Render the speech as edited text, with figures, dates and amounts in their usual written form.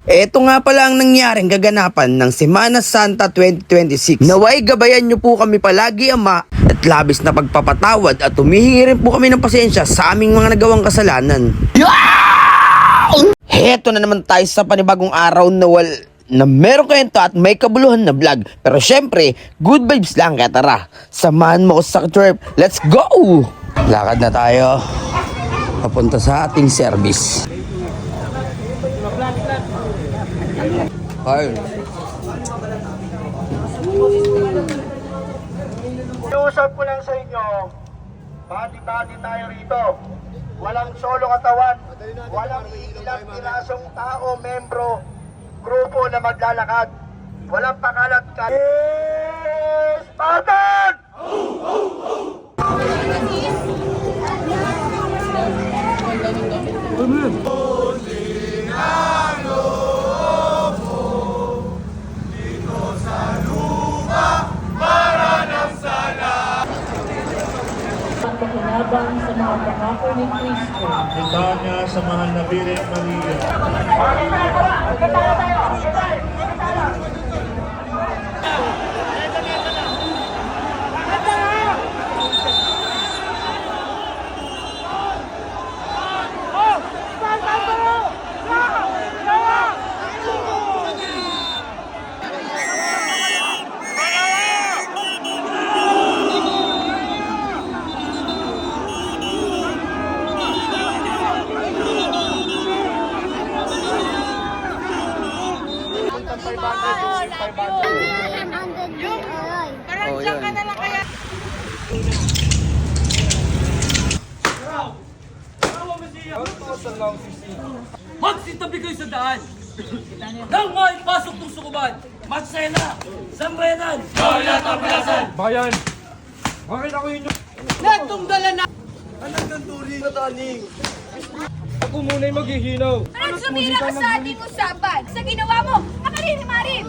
Ito nga pala ang nangyaring gaganapan ng Semana Santa 2026. Naway gabayan niyo po kami palagi, Ama, at labis na pagpapatawad at humihingi rin po kami ng pasensya sa aming mga nagawang kasalanan. Heto na naman tayo sa panibagong araw na meron kwento at may kabuluhan na vlog. Pero syempre, good vibes lang, kaya tara, samahan mo ko sa trip. Let's go! Lakad na tayo papunta sa ating service. Ayun. Iusap ko lang sa inyo, bati-bati tayo rito. Walang solo katawan, walang ilang pirasong tao, membro, grupo na maglalakad. Walang pakalat ka. Spartan! Pakinabang sa mga pangako ni Kristo. Punta niya sa mahal na Birhen Maria. Karanggang ka na lang kaya. Magsitabi kayo sa daan! Nang maipasok ng sukuban! Magsena! Samrenan! Gawin ang pilasan! Bayan! Bakit ako yun yung... Natungdala na! Ako muna'y maghihinaw! Anong sumira ka sa ating usapan? Sa ginawa mo, nakarinimarin!